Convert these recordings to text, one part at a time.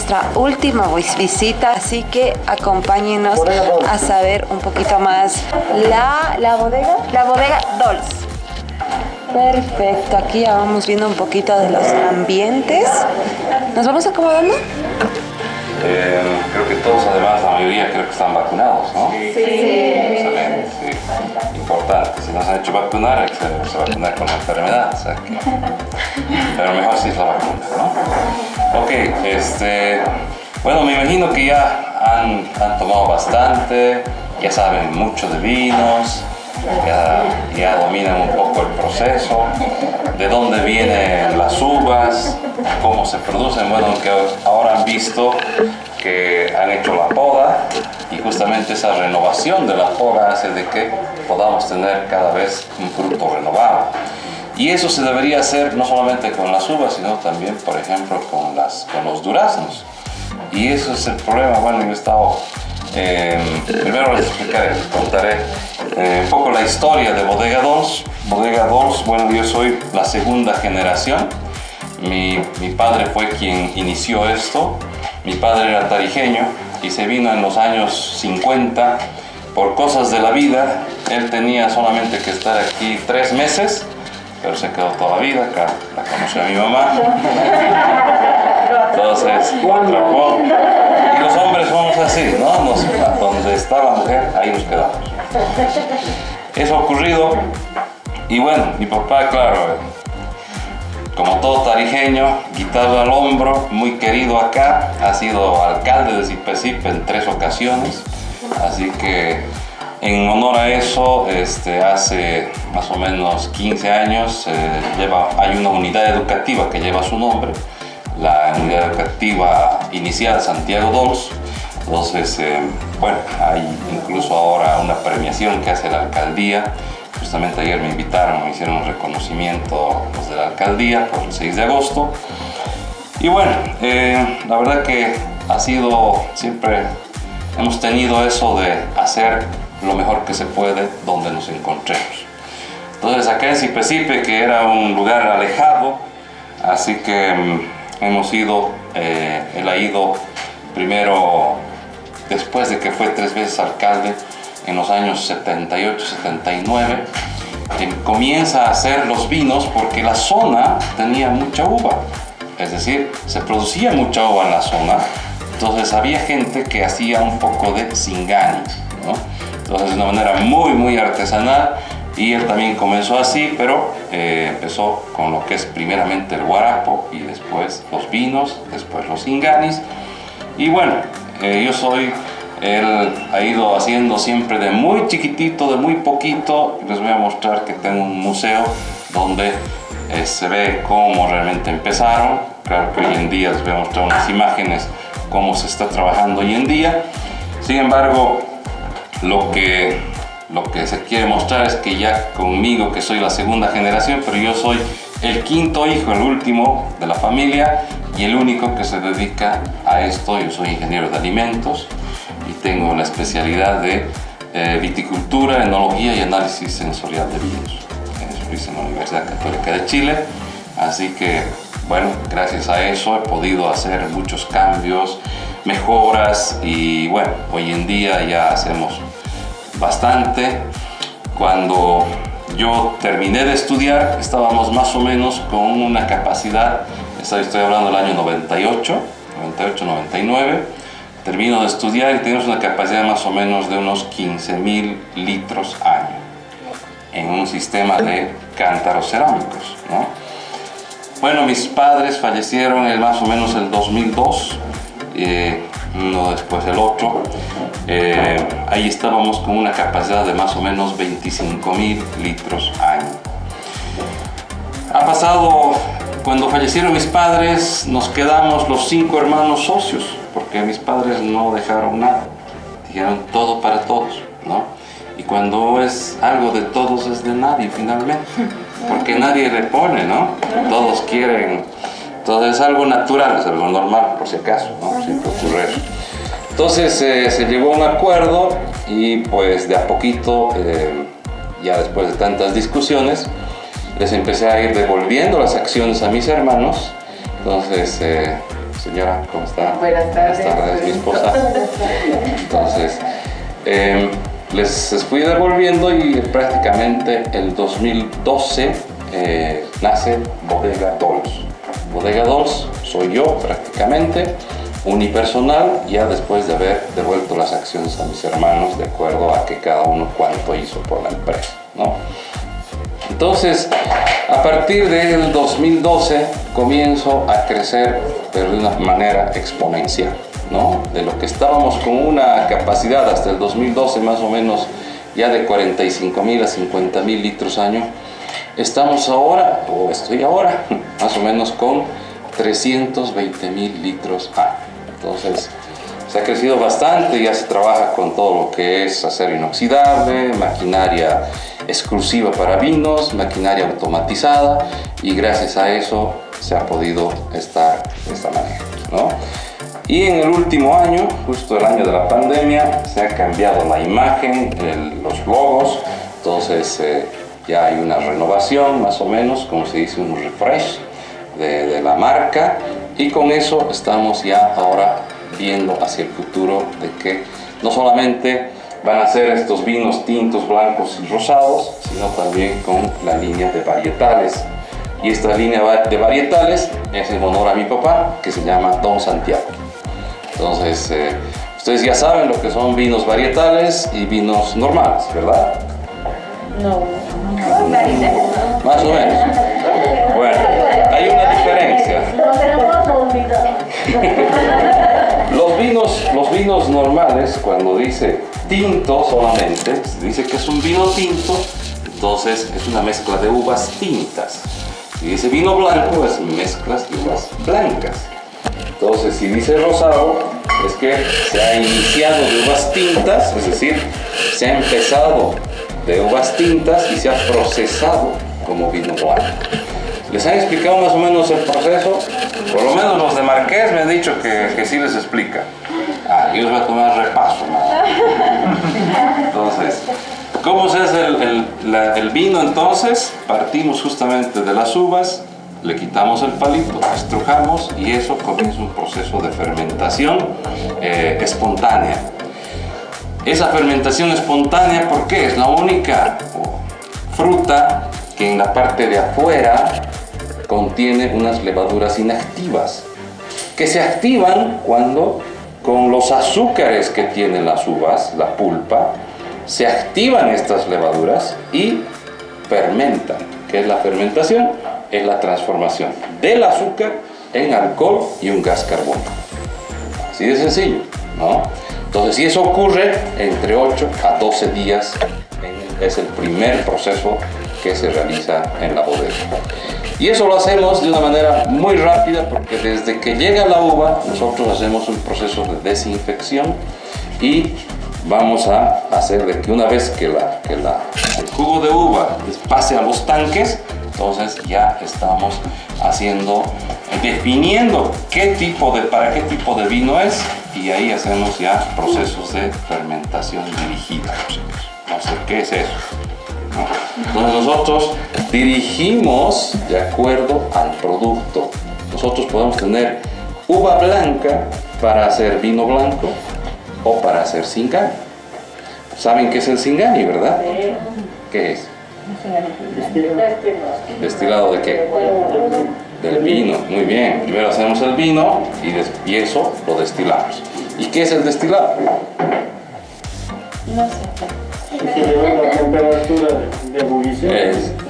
nuestra última visita, así que acompáñenos a saber un poquito más. La bodega Dolls. Perfecto, aquí ya vamos viendo un poquito de los ambientes. ¿Nos vamos acomodando? Creo que todos, además, la mayoría creo que están vacunados, ¿no? Sí. Excelente, sí. Importante. Si no se han hecho vacunar, hay que se vacunar con la enfermedad. O sea que... Pero mejor si es la vacuna, ¿no? Ok, bueno, me imagino que ya han tomado bastante, ya saben mucho de vinos, ya dominan un poco el proceso, de dónde vienen las uvas, cómo se producen. Bueno, que ahora han visto que han hecho la poda y justamente esa renovación de la poda hace de que podamos tener cada vez un fruto renovado. Y eso se debería hacer no solamente con las uvas, sino también, por ejemplo, con los duraznos. Y eso es el problema. Bueno, yo he estado... primero les contaré un poco la historia de Bodega Dolls. Bodega Dolls, bueno, yo soy la segunda generación. Mi padre fue quien inició esto. Mi padre era tarijeño y se vino en los años 50 por cosas de la vida. Él tenía solamente que estar aquí 3 meses, pero se quedó toda la vida. Acá la conoció a mi mamá. Entonces, atrapó. Y los hombres somos así, ¿no? Donde está la mujer, ahí nos quedamos. Eso ha ocurrido. Y bueno, mi papá, claro, como todo tarijeño, guitarra al hombro, muy querido acá, ha sido alcalde de Zipe en 3 ocasiones. Así que en honor a eso, hace más o menos 15 años hay una unidad educativa que lleva su nombre, la unidad educativa inicial Santiago Dolls. Entonces, bueno, hay incluso ahora una premiación que hace la alcaldía. Justamente ayer me invitaron, me hicieron un reconocimiento los de la alcaldía por el 6 de agosto. Y bueno, la verdad que ha sido siempre, hemos tenido eso de hacer lo mejor que se puede donde nos encontremos. Entonces acá en Zipe, que era un lugar alejado, así que él ha ido primero, después de que fue 3 veces alcalde, en los años 78, 79, comienza a hacer los vinos porque la zona tenía mucha uva, es decir, se producía mucha uva en la zona. Entonces había gente que hacía un poco de singani, ¿no? Entonces de una manera muy, muy artesanal, y él también comenzó así, pero empezó con lo que es primeramente el guarapo y después los vinos, después los singanis. Y bueno, él ha ido haciendo siempre de muy chiquitito, de muy poquito. Les voy a mostrar que tengo un museo donde se ve cómo realmente empezaron. Claro que hoy en día les voy a mostrar unas imágenes cómo se está trabajando hoy en día. Sin embargo, lo que se quiere mostrar es que ya conmigo, que soy la segunda generación, pero yo soy el 5.º hijo, el último de la familia y el único que se dedica a esto. Yo soy ingeniero de alimentos y tengo la especialidad de viticultura, enología y análisis sensorial de vinos. Eso lo hice en la Universidad Católica de Chile. Así que, bueno, gracias a eso he podido hacer muchos cambios, mejoras, y bueno, hoy en día ya hacemos bastante. Cuando yo terminé de estudiar, estábamos más o menos con una capacidad, estoy hablando del año 98, 99, termino de estudiar y tenemos una capacidad más o menos de unos 15.000 litros año en un sistema de cántaros cerámicos, ¿no? Bueno, mis padres fallecieron más o menos el 2002, uno después del otro. Ahí estábamos con una capacidad de más o menos 25.000 litros año. Ha pasado, cuando fallecieron mis padres, nos quedamos los 5 hermanos socios, porque mis padres no dejaron nada, dijeron todo para todos, ¿no? Y cuando es algo de todos es de nadie finalmente, porque nadie le pone, ¿no? Todos quieren, entonces es algo natural, es algo normal, por si acaso, ¿no? Siempre ocurre eso. Entonces se llegó a un acuerdo y pues de a poquito, ya después de tantas discusiones, les empecé a ir devolviendo las acciones a mis hermanos. Entonces señora, ¿cómo está? Buenas tardes. Buenas tardes, mi esposa. Entonces, les fui devolviendo y prácticamente el 2012 nace Bodega Dolls. Bodega Dolls soy yo prácticamente, unipersonal, ya después de haber devuelto las acciones a mis hermanos de acuerdo a que cada uno cuánto hizo por la empresa, ¿no? Entonces, a partir del 2012 comienzo a crecer, pero de una manera exponencial, ¿no? De lo que estábamos con una capacidad hasta el 2012 más o menos ya de 45.000 a 50.000 litros año, estamos ahora, o estoy ahora, más o menos con 320.000 litros año. Entonces, se ha crecido bastante, ya se trabaja con todo lo que es acero inoxidable, maquinaria exclusiva para vinos, maquinaria automatizada, y gracias a eso se ha podido estar de esta manera, ¿no? Y en el último año, justo el año de la pandemia, se ha cambiado la imagen, los logos, entonces ya hay una renovación, más o menos, como se dice, un refresh de la marca, y con eso estamos ya ahora viendo hacia el futuro de que no solamente van a ser estos vinos tintos, blancos y rosados, sino también con la línea de varietales. Y esta línea de varietales es en honor a mi papá, que se llama Don Santiago. Entonces, ustedes ya saben lo que son vinos varietales y vinos normales, ¿verdad? No. Más o menos. Bueno, hay una diferencia. Los vinos normales, cuando dice tinto solamente, se dice que es un vino tinto, entonces es una mezcla de uvas tintas. Si dice vino blanco, es mezclas de uvas blancas. Entonces, si dice rosado, es que se ha iniciado de uvas tintas, es decir, se ha empezado de uvas tintas y se ha procesado como vino blanco. ¿Les han explicado más o menos el proceso? Por lo menos los de Marqués me han dicho que sí les explica. Yo les voy a tomar repaso, ¿no? Entonces, ¿cómo se hace el vino entonces? Partimos justamente de las uvas, le quitamos el palito, estrujamos y eso comienza un proceso de fermentación espontánea. Esa fermentación espontánea, ¿por qué? Es la única fruta que en la parte de afuera contiene unas levaduras inactivas, que se activan cuando con los azúcares que tienen las uvas, la pulpa, se activan estas levaduras y fermentan. ¿Qué es la fermentación? Es la transformación del azúcar en alcohol y un gas carbónico. Así de sencillo, ¿no? Entonces, si eso ocurre entre 8 a 12 días, es el primer proceso que se realiza en la bodega. Y eso lo hacemos de una manera muy rápida porque desde que llega la uva, nosotros hacemos un proceso de desinfección y vamos a hacer de que una vez que el jugo de uva pase a los tanques, entonces ya estamos definiendo para qué tipo de vino es, y ahí hacemos ya procesos de fermentación dirigida. No sé qué es eso, ¿no? Entonces nosotros dirigimos de acuerdo al producto. Nosotros podemos tener uva blanca para hacer vino blanco o para hacer Singani. ¿Saben qué es el Singani, verdad? ¿Qué es? ¿Destilado de qué? Del vino. Muy bien. Primero hacemos el vino y eso lo destilamos. ¿Y qué es el destilado? No sé. Que se lleva la temperatura de ebullición.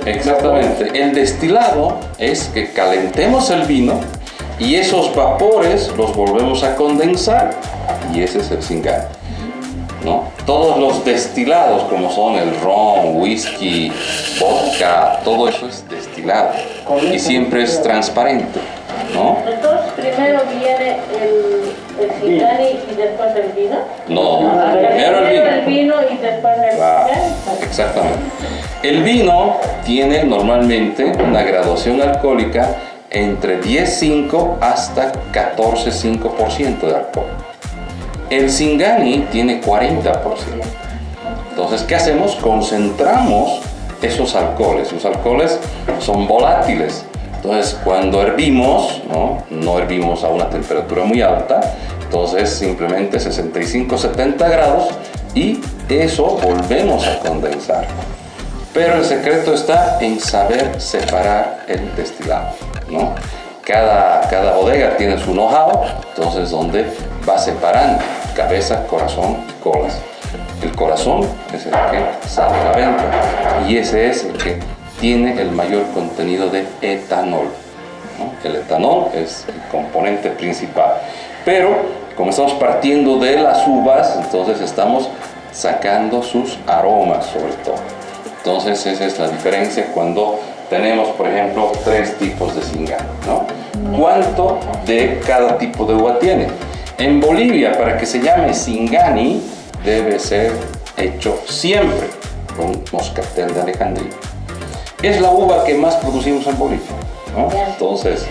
Exactamente. El destilado es que calentemos el vino y esos vapores los volvemos a condensar y ese es el Singani, ¿no? Todos los destilados como son el ron, whisky, vodka, todo eso es destilado y siempre es transparente, ¿no? Entonces primero viene el Singani y después el vino. No, primero el vino y después el Singani. Exactamente. El vino tiene normalmente una graduación alcohólica entre 10,5 hasta 14,5% de alcohol. El Singani tiene 40%. Entonces, ¿qué hacemos? Concentramos esos alcoholes. Los alcoholes son volátiles. Entonces, cuando hervimos, no hervimos a una temperatura muy alta, entonces simplemente 65-70 grados y eso volvemos a condensar. Pero el secreto está en saber separar el destilado, ¿no? Cada bodega tiene su know-how, entonces donde va separando cabeza, corazón y colas. El corazón es el que sale a la venta y ese es el que tiene el mayor contenido de etanol, ¿no? El etanol es el componente principal, pero como estamos partiendo de las uvas, entonces estamos sacando sus aromas sobre todo. Entonces esa es la diferencia cuando tenemos, por ejemplo, 3 tipos de Singani, ¿no? ¿Cuánto de cada tipo de uva tiene? En Bolivia, para que se llame Singani, debe ser hecho siempre con moscatel de Alejandría. Es la uva que más producimos en Bolivia, ¿no? Entonces,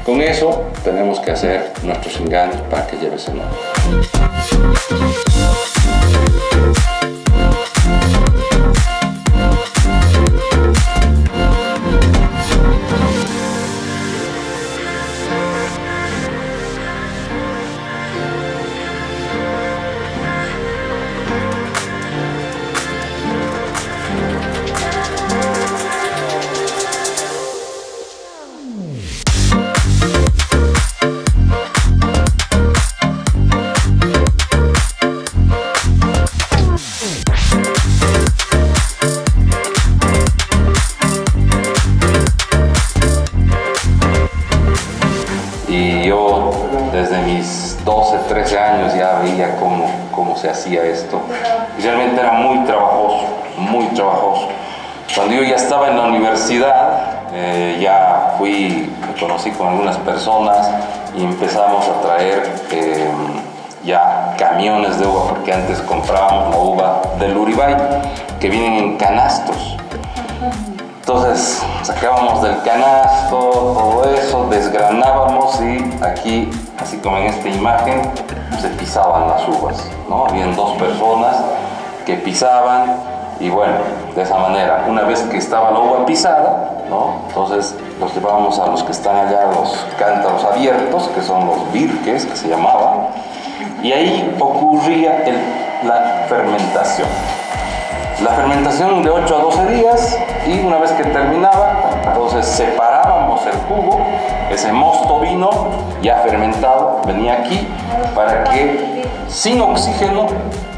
con eso tenemos que hacer nuestro Singani para que lleve ese nombre. Desde mis 12, 13 años ya veía cómo se hacía esto. Y realmente era muy trabajoso, muy trabajoso. Cuando yo ya estaba en la universidad, me conocí con algunas personas y empezamos a traer ya camiones de uva, porque antes comprábamos la uva del Uribay, que vienen en canastos. Entonces sacábamos del canasto todo eso, desgranábamos y aquí, así como en esta imagen, se pisaban las uvas, ¿no? Habían 2 personas que pisaban y bueno, de esa manera, una vez que estaba la uva pisada, ¿no? Entonces los llevábamos a los que están allá, los cántaros abiertos, que son los birques, que se llamaban, y ahí ocurría la fermentación. La fermentación de 8 a 12 días y una vez que terminaba, entonces separábamos el jugo, ese mosto vino ya fermentado, venía aquí para que sin oxígeno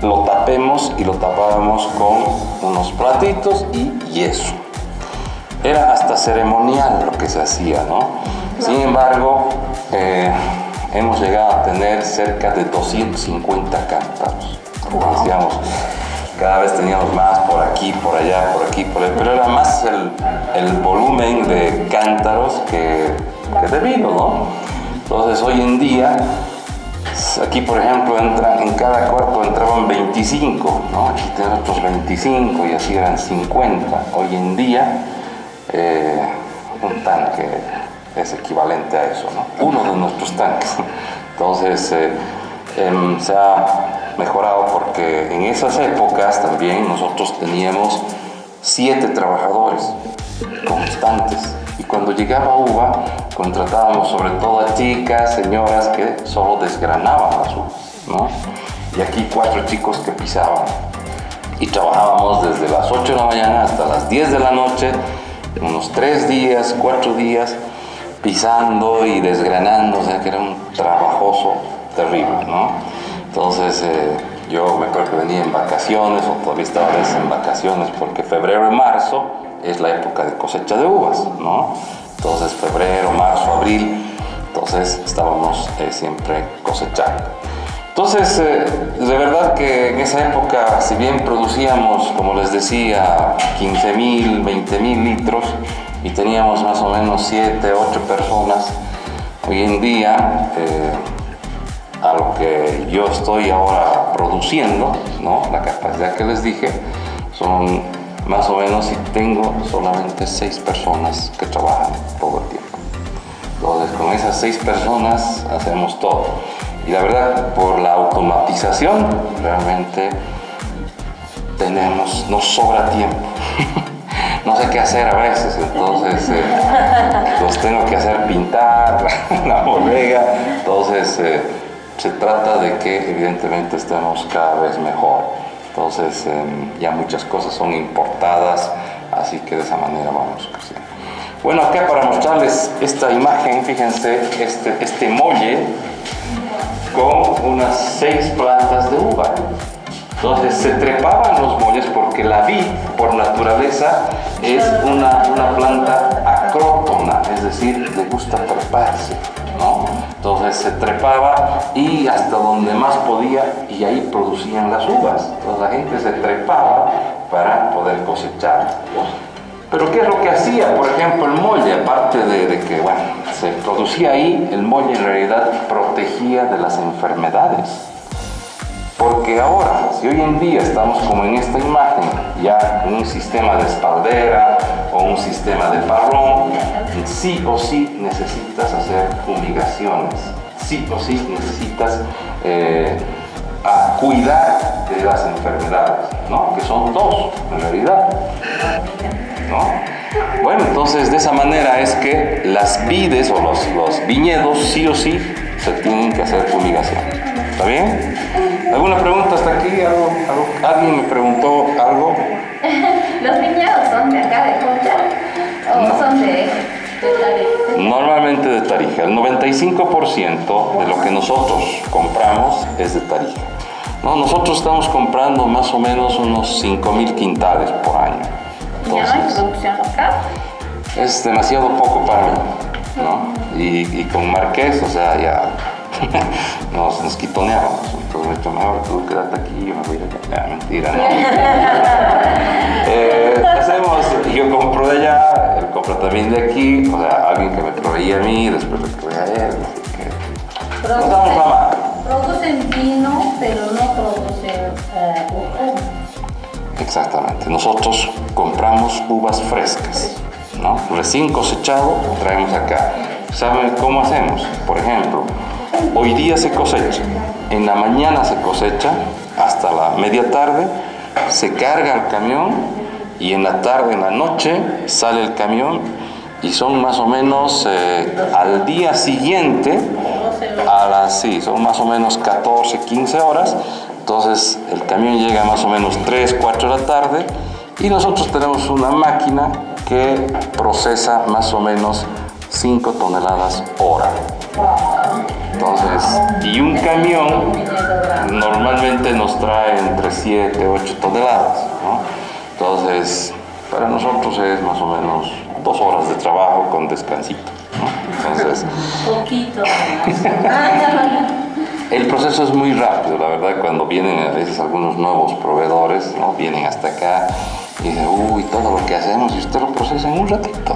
lo tapemos y lo tapábamos con unos platitos y yeso. Era hasta ceremonial lo que se hacía, ¿no? Sin embargo, hemos llegado a tener cerca de 250 cántaros, como decíamos. Cada vez teníamos más por aquí, por allá, por aquí, por allá, pero era más el volumen de cántaros que de vino, ¿no? Entonces hoy en día, aquí por ejemplo en cada cuarto entraban 25, ¿no? Aquí tenemos otros 25 y así eran 50. Hoy en día un tanque es equivalente a eso, ¿no? Uno de nuestros tanques. Entonces se ha mejorado porque en esas épocas también nosotros teníamos 7 trabajadores constantes y cuando llegaba uva contratábamos sobre todo a chicas, señoras que solo desgranaban las uvas, ¿no? Y aquí 4 chicos que pisaban y trabajábamos desde las 8 de la mañana hasta las 10 de la noche, unos 3 días, 4 días pisando y desgranando, o sea que era un trabajoso terrible, ¿no? Entonces yo me acuerdo que venía en vacaciones, o todavía estaba a veces en vacaciones, porque febrero y marzo es la época de cosecha de uvas, ¿no? Entonces febrero, marzo, abril, entonces estábamos siempre cosechando. Entonces, de verdad que en esa época, si bien producíamos, como les decía, 15.000, 20.000 litros, y teníamos más o menos 7, 8 personas, hoy en día a lo que yo estoy ahora produciendo, ¿no? La capacidad que les dije, son más o menos, y tengo solamente 6 personas que trabajan todo el tiempo. Entonces, con esas 6 personas hacemos todo. Y la verdad, por la automatización, realmente nos sobra tiempo. No sé mucho que hacer a veces, entonces los tengo que hacer pintar la bodega, entonces se trata de que evidentemente estemos cada vez mejor. Entonces ya muchas cosas son importadas, así que de esa manera vamos creciendo. Bueno, acá para mostrarles esta imagen, fíjense, este molle con unas 6 plantas de uva. Entonces se trepaban los molles porque la vid, por naturaleza, es una planta acrótona, es decir, le gusta treparse, ¿no? Entonces se trepaba y hasta donde más podía, y ahí producían las uvas. Entonces la gente se trepaba para poder cosechar. Pero ¿qué es lo que hacía? Por ejemplo, el molle, aparte de que, bueno, se producía ahí, el molle en realidad protegía de las enfermedades. Porque ahora, si hoy en día estamos como en esta imagen, ya en un sistema de espaldera o un sistema de parrón, sí o sí necesitas hacer fumigaciones, sí o sí necesitas cuidar de las enfermedades, ¿no? Que son 2 en realidad, ¿no? Bueno, entonces de esa manera es que las vides o los viñedos sí o sí se tienen que hacer fumigación. ¿Está bien? ¿Alguna pregunta hasta aquí? ¿Alguien me preguntó algo? ¿Los viñedos son de acá de Concha o son de Tarija? Normalmente de Tarija. El 95% de lo que nosotros compramos es de Tarija. ¿No? Nosotros estamos comprando más o menos unos 5.000 quintales por año. Entonces, ¿ya no hay producción local? Es demasiado poco para mí, ¿no? Y con Marqués, o sea, ya nos quitoneábamos. Entonces me dijo, mejor tú quédate aquí, yo me voy a allá. Mentira, ¿no? Yo compro de allá, él compra también de aquí, o sea, alguien que me proveía a mí, después le proveía a él, así que nos damos la mano. Producen vino, pero no producen uva. Exactamente, nosotros compramos uvas frescas, ¿no? Recién cosechado, traemos acá. ¿Saben cómo hacemos? Por ejemplo, hoy día se cosecha, en la mañana se cosecha, hasta la media tarde, se carga el camión y en la tarde, en la noche, sale el camión y son más o menos al día siguiente, son más o menos 14, 15 horas, entonces el camión llega más o menos 3, 4 de la tarde y nosotros tenemos una máquina que procesa más o menos 5 toneladas hora. Entonces, y un camión normalmente nos trae entre 7, 8 toneladas, ¿no? Entonces, para nosotros es más o menos 2 horas de trabajo con descansito, ¿no? Entonces, poquito. el proceso es muy rápido, la verdad, cuando vienen a veces algunos nuevos proveedores, ¿no? Vienen hasta acá y dicen, uy, todo lo que hacemos y usted lo procesa en un ratito.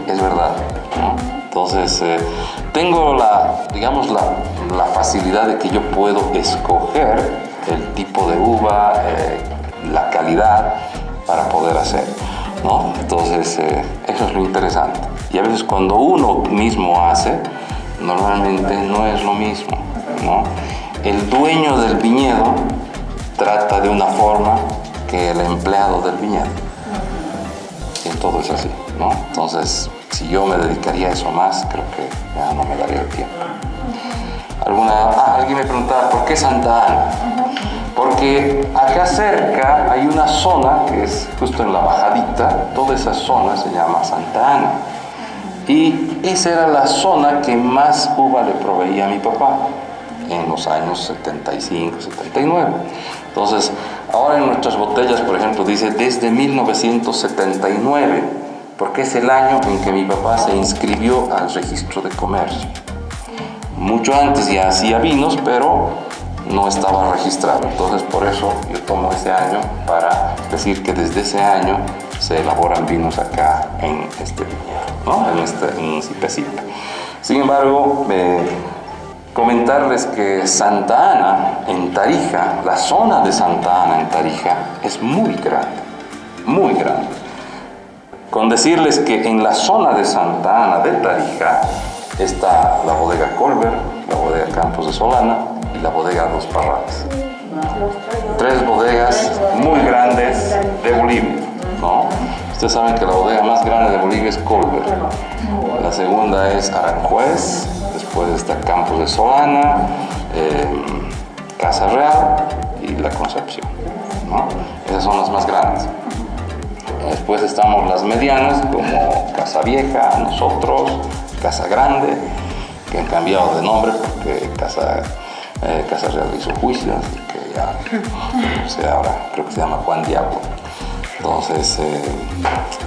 Es verdad, ¿no? Entonces, tengo la facilidad de que yo puedo escoger el tipo de uva, la calidad para poder hacer, ¿no? Entonces, eso es lo interesante. Y a veces cuando uno mismo hace, normalmente no es lo mismo, ¿no? El dueño del viñedo trata de una forma que el empleado del viñedo. Y todo es así, ¿no? Entonces, si yo me dedicaría a eso más, creo que ya no me daría el tiempo. Alguien me preguntaba, ¿por qué Santa Ana? Porque acá cerca hay una zona que es justo en la bajadita, toda esa zona se llama Santa Ana. Y esa era la zona que más uva le proveía a mi papá en los años 75, 79. Entonces, ahora en nuestras botellas, por ejemplo, dice desde 1979, porque es el año en que mi papá se inscribió al registro de comercio. Mucho antes ya hacía vinos, pero no estaba registrado. Entonces, por eso yo tomo ese año para decir que desde ese año se elaboran vinos acá en este viñedo, ¿no? En Zipe-Zipe. Sin embargo, comentarles que Santa Ana en Tarija, la zona de Santa Ana en Tarija, es muy grande, muy grande. Con decirles que en la zona de Santa Ana de Tarija está la bodega Colbert, la bodega Campos de Solana y la bodega Los Parrales. 3 bodegas muy grandes de Bolivia, ¿no? Ustedes saben que la bodega más grande de Bolivia es Colbert. La segunda es Aranjuez, después está Campos de Solana, Casa Real y La Concepción, ¿no? Esas son las más grandes. Después estamos las medianas, como Casa Vieja, nosotros, Casa Grande, que han cambiado de nombre porque Casa Real hizo juicio, así que ya, o sea, ahora creo que se llama Juan Diablo. Entonces,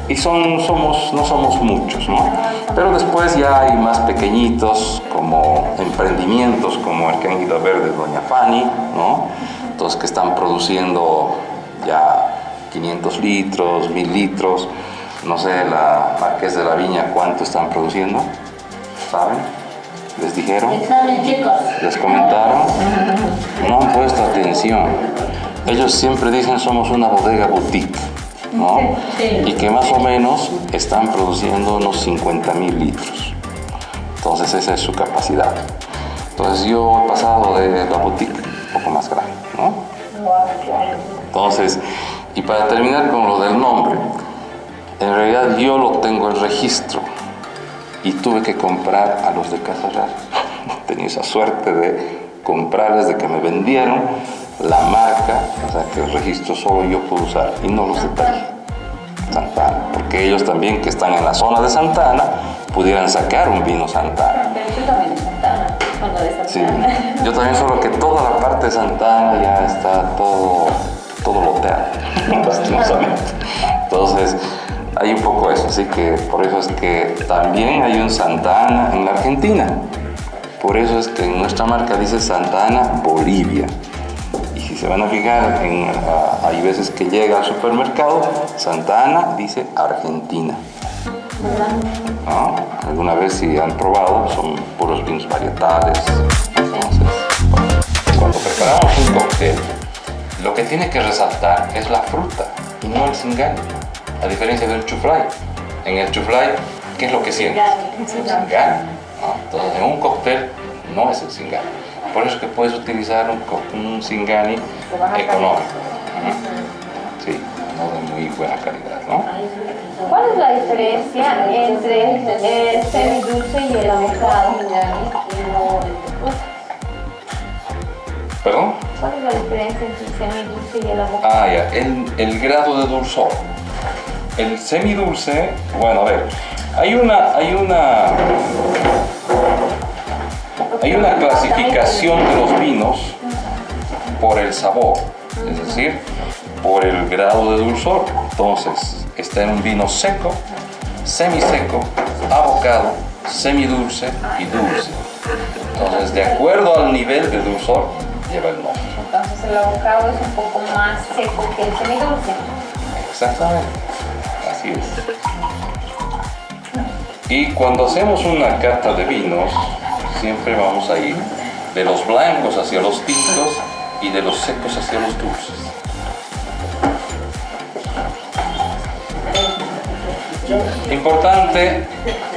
y no somos muchos, ¿no? Pero después ya hay más pequeñitos, como emprendimientos, como el que han ido a ver de Doña Fanny, ¿no? Entonces, que están produciendo ya 500 litros, 1000 litros, no sé, la Marqués de la Viña, ¿cuánto están produciendo? ¿Saben? ¿Les dijeron? ¿Les comentaron? No han puesto atención. Ellos siempre dicen somos una bodega boutique, ¿no? Y que más o menos están produciendo unos 50.000 litros. Entonces esa es su capacidad. Entonces yo he pasado de la boutique un poco más grande, ¿no? Entonces, y para terminar con lo del nombre, en realidad yo lo tengo el registro y tuve que comprar a los de Casa Real. Tenía esa suerte de comprarles, de que me vendieron la marca, o sea que el registro solo yo puedo usar y no los de Santa Ana, porque ellos también que están en la zona de Santa Ana pudieran sacar un vino Santa Ana. Pero yo también de Santa Ana, cuando de Santa Ana. Sí, yo también, solo que toda la parte de Santa Ana ya está todo loteado, lastimosamente. Entonces, hay un poco eso, así que por eso es que también hay un Santa Ana en la Argentina. Por eso es que en nuestra marca dice Santa Ana Bolivia. Y si se van a fijar, hay veces que llega al supermercado, Santa Ana dice Argentina. ¿No? Alguna vez si han probado, son puros vinos varietales. Entonces, cuando preparamos un cóctel, lo que tiene que resaltar es la fruta y no el Singani. A diferencia del chuflay. En el chuflay, ¿qué es lo que sientes? El Singani. ¿No? Entonces, en un cóctel no es el Singani. Por eso es que puedes utilizar un Singani económico. Sí, no de muy buena calidad, ¿no? ¿Cuál es la diferencia entre el semidulce y el abocado? ¿Perdón? ¿Cuál es la diferencia entre el semidulce y el abocado? Ah, ya, el grado de dulzor. El semidulce, bueno, a ver, hay una clasificación de los vinos por el sabor, es decir, por el grado de dulzor. Entonces, está en un vino seco, semiseco, abocado, semidulce y dulce. Entonces, de acuerdo al nivel de dulzor, lleva el nombre. Entonces el abocado es un poco más seco que el semidulce. Exactamente, así es. Y cuando hacemos una cata de vinos, siempre vamos a ir de los blancos hacia los tintos y de los secos hacia los dulces.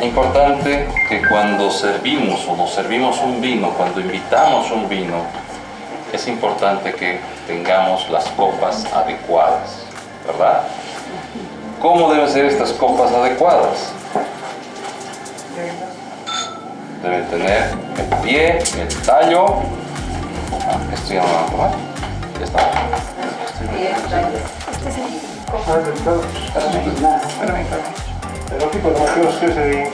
Importante que cuando servimos o nos servimos un vino, cuando invitamos un vino, es importante que tengamos las copas adecuadas, ¿verdad? ¿Cómo deben ser estas copas adecuadas? Deben tener el pie, el tallo. Esto ya no va a tomar. Ya está. Pero tipo, no quiero que se diga.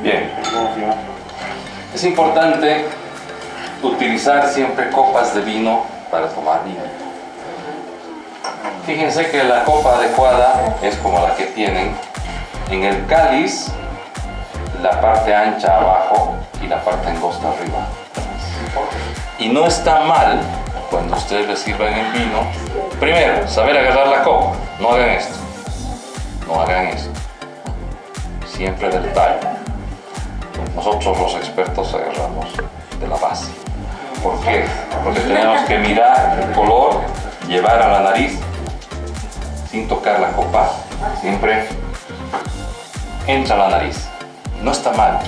Bien. Es importante utilizar siempre copas de vino para tomar vino. Fíjense que la copa adecuada es como la que tienen en el cáliz, la parte ancha abajo y la parte angosta arriba. Y no está mal cuando ustedes les sirvan el vino, primero, saber agarrar la copa. No hagan esto. No hagan esto. Siempre del tallo. Nosotros los expertos agarramos de la base. ¿Por qué? Porque tenemos que mirar el color, llevar a la nariz sin tocar la copa. Siempre entra a la nariz. No está mal.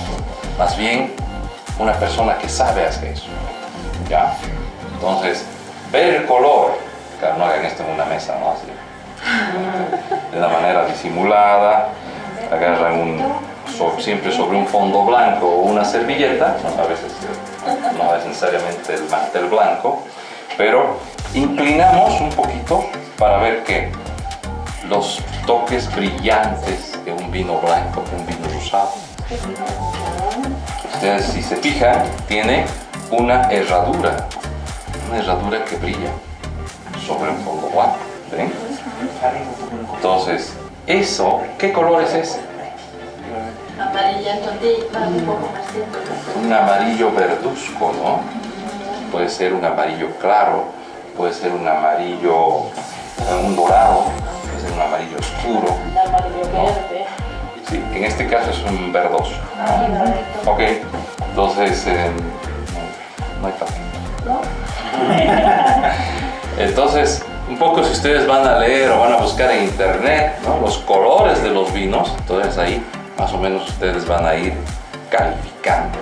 Más bien una persona que sabe hacer eso, ¿ya? Entonces, ver el color, claro, no hagan esto en una mesa, ¿no? Así, de una manera disimulada, agarran siempre sobre un fondo blanco o una servilleta, ¿no? A veces no es necesariamente el mantel blanco, pero inclinamos un poquito para ver que los toques brillantes de un vino blanco, un vino rosado. Ustedes, si se fijan, tiene una herradura que brilla sobre un fondo blanco, ¿ven? Entonces, eso, ¿qué color es ese? Amarillento, un poco más tiempo. Un amarillo verduzco, ¿no? Puede ser un amarillo claro, puede ser un amarillo, un dorado, puede ser un amarillo oscuro. Un amarillo verde. Sí, en este caso es un verdoso. Ok, entonces no hay papel. Entonces, un poco si ustedes van a leer o van a buscar en internet, ¿no?, los colores de los vinos, entonces ahí más o menos ustedes van a ir calificando.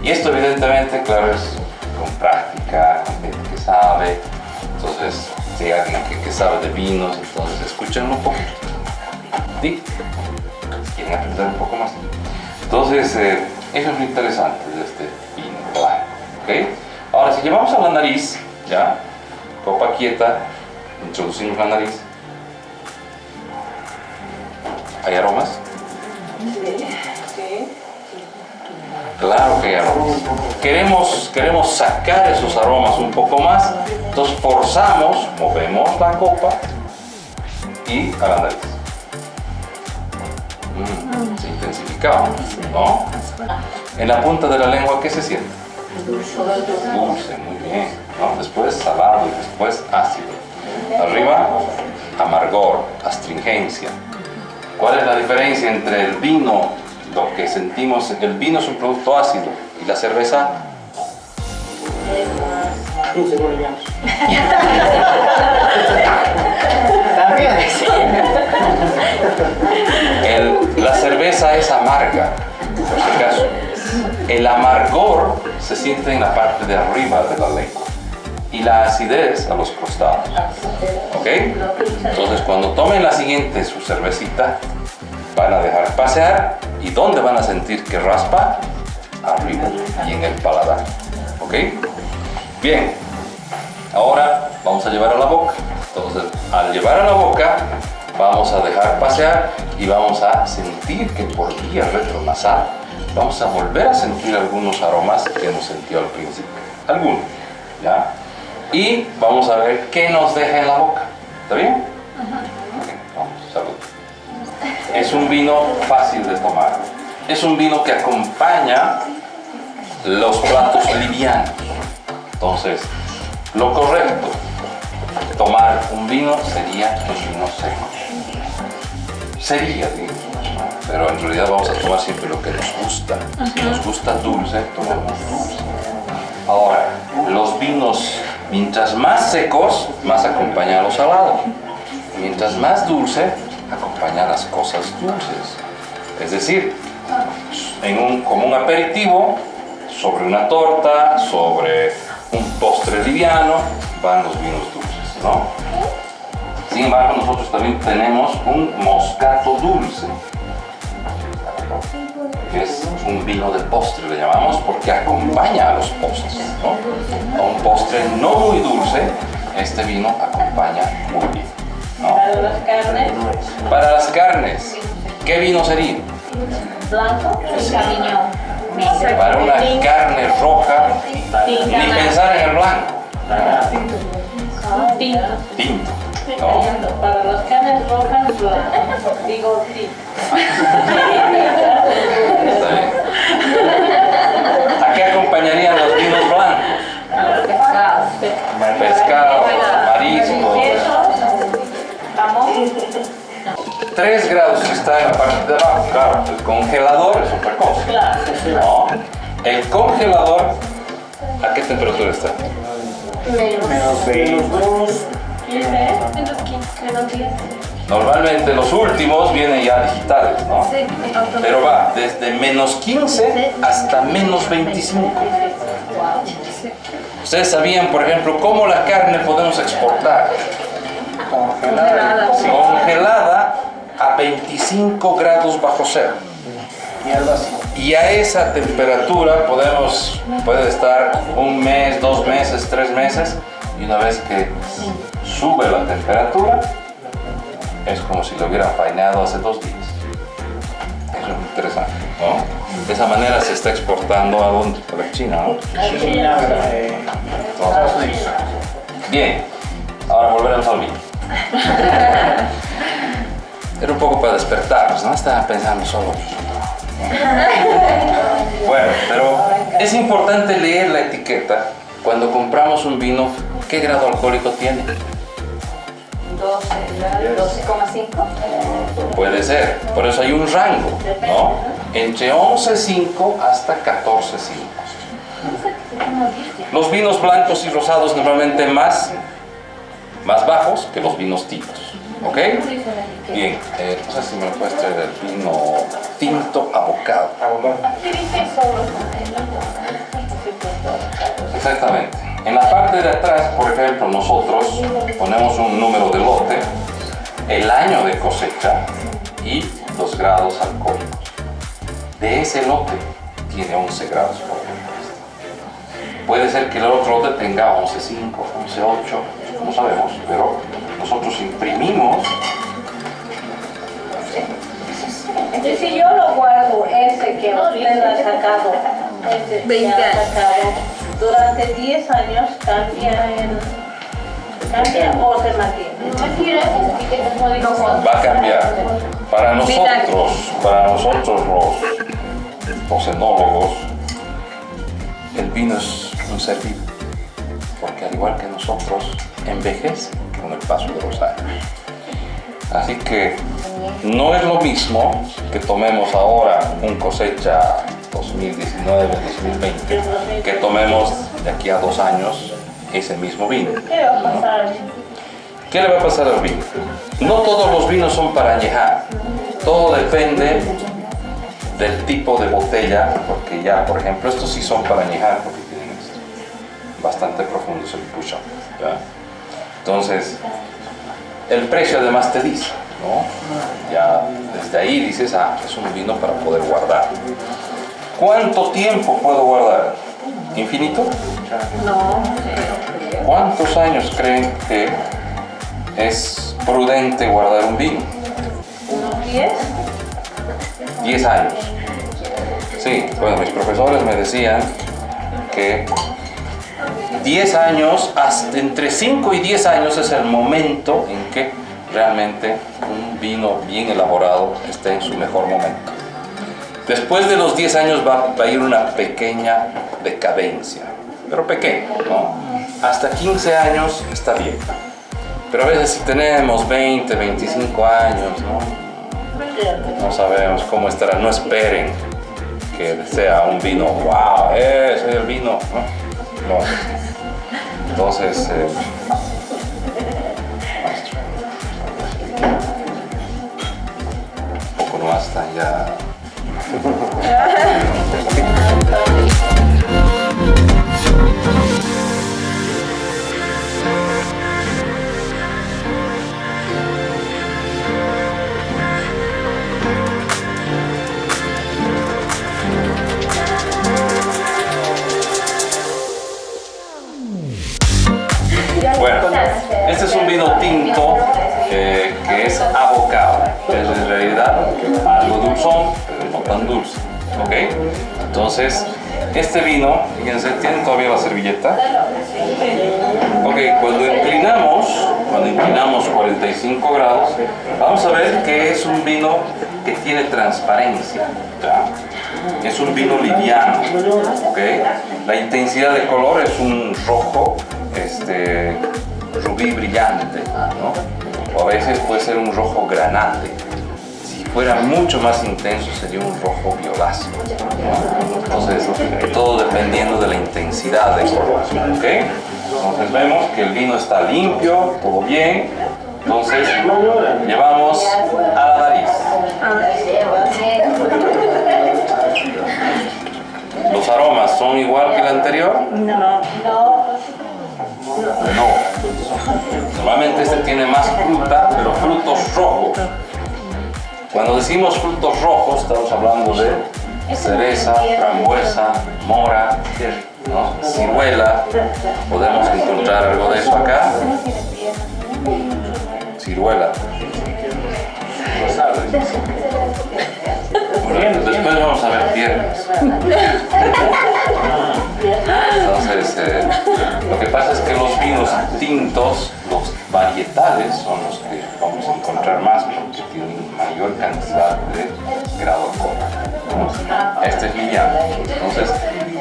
Y esto evidentemente, claro, es con práctica, con gente que sabe. Entonces, si hay alguien que sabe de vinos, entonces escúchenlo un poco. ¿Sí? ¿Quieren aprender un poco más? Entonces, eso es lo interesante de este vino blanco, ¿ok? Ahora, si llevamos a la nariz, ya, copa quieta, introducimos la nariz. ¿Hay aromas? Sí. Claro que hay aromas. Queremos sacar esos aromas un poco más, entonces forzamos, movemos la copa y a la nariz. Se intensificaba, ¿no? En la punta de la lengua, ¿qué se siente? Dulce, muy bien, ¿no? Después salado y después ácido. Arriba, amargor, astringencia. ¿Cuál es la diferencia entre el vino, lo que sentimos? El vino es un producto ácido y la cerveza. 15 bolivianos. La cerveza es amarga, por si acaso. El amargor se siente en la parte de arriba de la lengua y la acidez a los costados. ¿Ok? Entonces, cuando tomen la siguiente, su cervecita, van a dejar pasear. ¿Y dónde van a sentir que raspa? Arriba y en el paladar. ¿Ok? Bien. Ahora vamos a llevar a la boca. Entonces, al llevar a la boca, vamos a dejar pasear y vamos a sentir que por vía retronasal vamos a volver a sentir algunos aromas que nos sintió al principio. Algunos, ¿ya? Y vamos a ver qué nos deja en la boca. ¿Está bien? Okay, vamos, salud. Es un vino fácil de tomar. Es un vino que acompaña los platos livianos. Entonces, lo correcto tomar un vino sería el vino seco. Sería, digamos, ¿no? Pero en realidad vamos a tomar siempre lo que nos gusta. Si nos gusta dulce, tomamos dulce. Ahora, los vinos, mientras más secos, más acompañan los salados. Mientras más dulce, acompañan las cosas dulces. Es decir, como un aperitivo, sobre una torta, sobre un postre liviano, van los vinos dulces, ¿no? Sin embargo, nosotros también tenemos un moscato dulce, que es un vino de postre, le llamamos, porque acompaña a los postres, ¿no? A un postre no muy dulce, este vino acompaña muy bien, ¿no? Para las carnes, Para las carnes, ¿qué vino sería? blanco y sauvignon. Para una carne roja, ni pensar en el blanco, Tinto. tinto, ¿no? Para las carnes rojas, blanco. Digo tinto. Está bien. ¿A qué acompañarían los vinos blancos? Pescado, marisco. Jamón. 3 grados está en la parte de abajo, claro. El congelador es otra cosa. Claro. No. El congelador, ¿a qué temperatura está? Menos 2. 15. Menos 10. Normalmente los últimos vienen ya digitales, ¿no? Sí, Pero va desde -15 hasta -25. Ustedes sabían, por ejemplo, cómo la carne podemos exportar. Congelada a 25 grados bajo cero. Y a esa temperatura puede estar un mes, 2 meses, 3 meses. Y una vez que sube la temperatura, es como si lo hubieran faenado hace 2 días. Eso es interesante, ¿no? De esa manera se está exportando a dónde? A la China, ¿no? China, Estados Unidos. Bien, ahora volveremos al vino. Era un poco para despertarnos, ¿no? Estaba pensando solo. Bueno, pero es importante leer la etiqueta cuando compramos un vino. ¿Qué grado alcohólico tiene? 12,5. Puede ser, por eso hay un rango, ¿no? Entre 11,5 hasta 14,5. Los vinos blancos y rosados normalmente más bajos que los vinos tintos, ¿ok? Bien, no sé si me puedes traer el vino tinto abocado. Exactamente. En la parte de atrás, por ejemplo, nosotros ponemos un número de lote, el año de cosecha y los grados alcohólicos. De ese lote tiene 11 grados por ejemplo. Puede ser que el otro lote tenga 11,5, 11,8, no sabemos, pero nosotros imprimimos. Y si yo lo guardo, ese que usted ha sacado, ese 20 que ha años. sacado, durante 10 años cambia o se mantiene. Va a cambiar. Para nosotros los enólogos, el vino es un ser vivo, porque al igual que nosotros, envejece con el paso de los años. Así que no es lo mismo que tomemos ahora un cosecha 2019, 2020, que tomemos de aquí a 2 años ese mismo vino. ¿Qué va a pasar? ¿Qué le va a pasar al vino? No todos los vinos son para añejar. Todo depende del tipo de botella, porque ya, por ejemplo, estos sí son para añejar, porque tienen esto bastante profundo, es el push-up, ¿ya? Entonces, el precio además te dice, ¿no? Ya desde ahí dices, es un vino para poder guardar. ¿Cuánto tiempo puedo guardar? ¿Infinito? No. ¿Cuántos años creen que es prudente guardar un vino? ¿Unos 10? 10 años. Sí, bueno, mis profesores me decían que 10 años, hasta entre 5 y 10 años es el momento en que realmente un vino bien elaborado esté en su mejor momento. Después de los 10 años va a ir una pequeña decadencia, pero pequeña, ¿no? Hasta 15 años está bien. Pero a veces si tenemos 20, 25 años, no sabemos cómo estará. No esperen que sea un vino, wow, soy el vino, no. Entonces, un poco más están ya. Bueno, este es un vino tinto que es abocado. Es en realidad algo dulzón, pero no tan dulce. ¿Ok? Entonces, este vino, fíjense, ¿tienen todavía la servilleta? Ok, cuando inclinamos 45 grados, vamos a ver que es un vino que tiene transparencia. ¿Ya? Es un vino liviano. ¿Ok? La intensidad de color es un rojo rubí brillante, ¿no? O a veces puede ser un rojo granate. Si fuera mucho más intenso sería un rojo violáceo, ¿no? Entonces, todo dependiendo de la intensidad de color, ¿ok? Entonces vemos que el vino está limpio, todo bien, Entonces, llevamos a la nariz. ¿Los aromas son igual que el anterior? No. No. Normalmente este tiene más fruta, pero frutos rojos. Cuando decimos frutos rojos, estamos hablando de cereza, frambuesa, mora, ¿no? Ciruela. Podemos encontrar algo de eso acá. Ciruela. Bueno, después vamos a ver piernas. Entonces, lo que pasa es que los vinos tintos, los varietales, son los que vamos a encontrar más porque tienen mayor cantidad de grado alcohólico. Este es liviano. Entonces,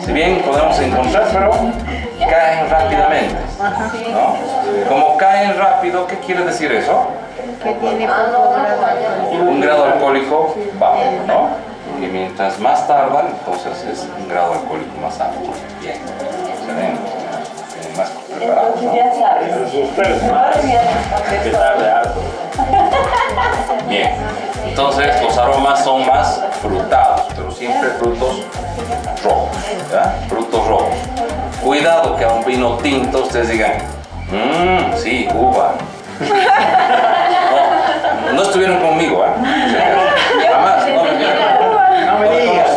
si bien podemos encontrar, pero caen rápidamente, ¿no? Como caen rápido, ¿qué quiere decir eso? Que tiene poco grado. Un grado alcohólico bajo, ¿no? Y mientras más tardan, entonces es un grado alcohólico más alto. Bien, excelente. Más preparados, ¿no? Ya sabes. Empezar de alto. Bien, entonces los aromas son más frutados, pero siempre frutos rojos, ¿verdad? Frutos rojos. Cuidado que a un vino tinto ustedes digan, sí, uva. No estuvieron conmigo, ¿eh? O sea, jamás, no me vieron. No me digas.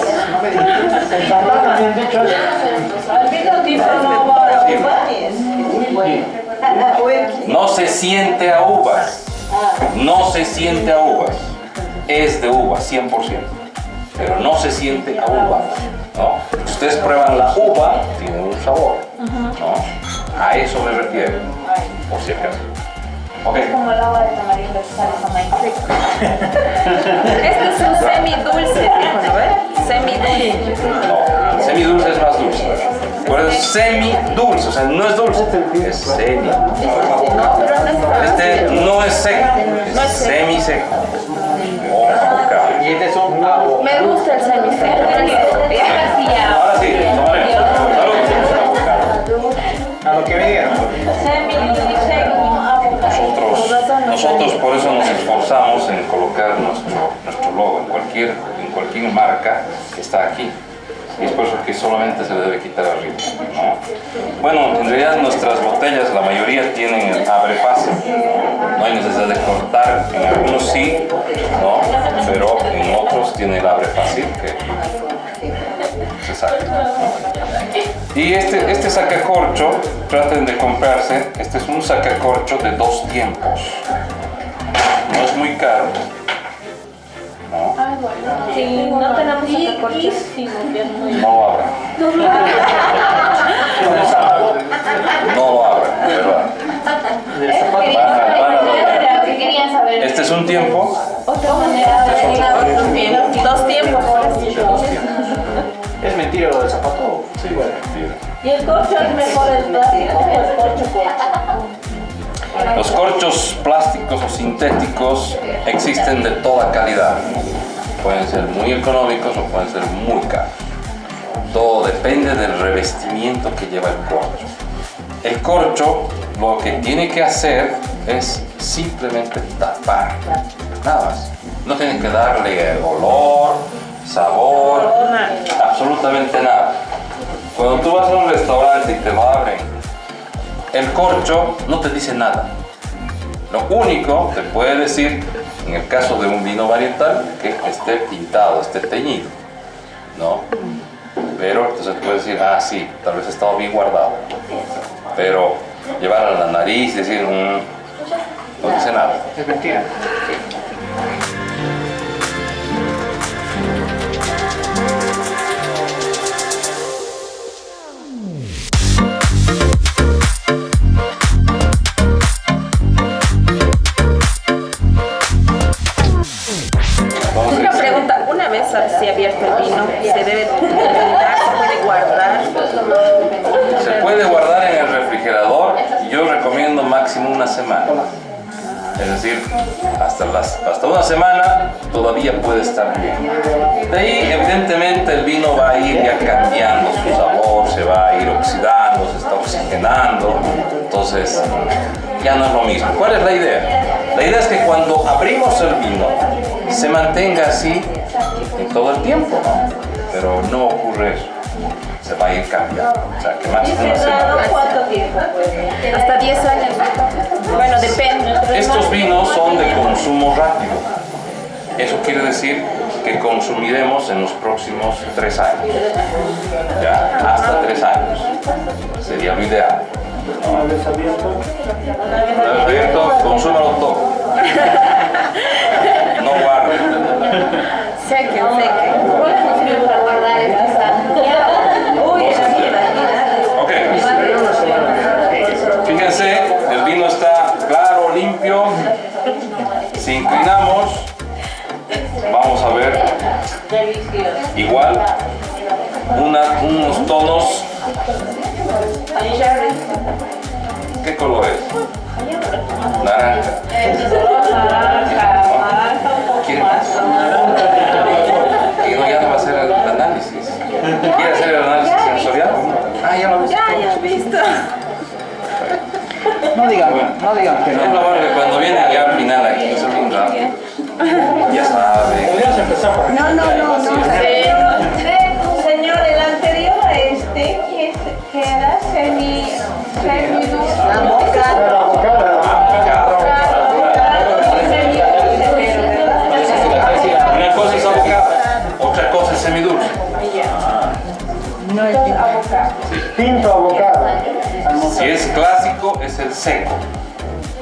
En Santana me han dicho eso. Al vino tinto no va a No se siente a uvas. No se siente a uvas. Es de uva, 100%. Pero no se siente a uvas, ¿no? Si ustedes prueban la uva, tiene un sabor, ¿no? A eso me refiero, por si acaso. Okay. Como el agua de tamarindo que sale con maíz seco. Este es un semidulce, dijo, ¿no ves? Semidulce. No, el semidulce es más dulce. Pero es semidulce, o sea, no es dulce, es semi. No, pero no es Este no es seco, es semiseco. Y este es un agua. Me gusta el semiseco. Ahora sí, tomaremos. Salud. A lo que me dieron. Nosotros por eso nos esforzamos en colocar nuestro logo en cualquier marca que está aquí. Y es por eso que solamente se le debe quitar arriba, ¿no? Bueno, en realidad nuestras botellas, la mayoría tienen el abre fácil. No hay necesidad de cortar, en algunos sí, ¿no? Pero en otros tiene el abre fácil que se saca, ¿no? Y este sacacorcho, traten de comprarse, este es un sacacorcho de 2 tiempos. No es muy caro, ¿no? Sí, no tenemos sacacorchos. No lo abran. No lo abran, de verdad. ¿Qué querían saber? Este es un tiempo. Otra manera de 2 tiempos. ¿Es mentira lo del zapato? Sí, bueno. ¿Y el corcho es mejor el plástico o el corcho corcho? Los corchos plásticos o sintéticos existen de toda calidad. Pueden ser muy económicos o pueden ser muy caros. Todo depende del revestimiento que lleva el corcho. El corcho lo que tiene que hacer es simplemente tapar, nada más. No tiene que darle olor, sabor, absolutamente nada. Cuando tú vas a un restaurante y te lo abren, el corcho no te dice nada. Lo único que puede decir, en el caso de un vino varietal, que esté pintado, esté teñido, ¿no? Pero entonces puedes decir, ah, sí, tal vez estaba bien guardado. Pero llevar a la nariz y decir, no dice nada. Es mentira. Una pregunta, una vez así abierto el vino, ¿se debe guardar, se puede guardar? Se puede guardar en el refrigerador y yo recomiendo máximo una semana. Es decir, hasta una semana todavía puede estar bien. De ahí, evidentemente, el vino va a ir ya cambiando su sabor, se va a ir oxidando, se está oxigenando. Entonces, ya no es lo mismo. ¿Cuál es la idea? La idea es que cuando abrimos el vino, se mantenga así todo el tiempo, ¿no? Pero no ocurre eso. Se va a ir cambiando. O sea, que máximo una semana. ¿Cuánto tiempo puede? Hasta 10 años. Bueno, depende. Estos vinos son de consumo rápido. Eso quiere decir que consumiremos en los próximos 3 años. Ya, hasta 3 años. Sería lo ideal. Una vez abierto. Una vez abierto, consúmalo todo. No guarde. Seque. Uy, Ok. Fíjense, el vino está claro, limpio. Si inclinamos, vamos a ver igual unos tonos. ¿Qué color es? Naranja. ¿Quiere más? Y no, ya no va a hacer el análisis. ¿Quiere hacer el análisis sensorial? Ah, ya lo he visto. Ya visto. No digan que no. Es lo bueno que cuando viene ya al final aquí, es bien rápido. Ya sabe. Podrías empezar por aquí. No. Señor, el anterior a este, que era semidulce. Pero abocada. Una cosa es abocada, otra cosa es semidulce. Tinto abocado. Si es clásico, es el seco.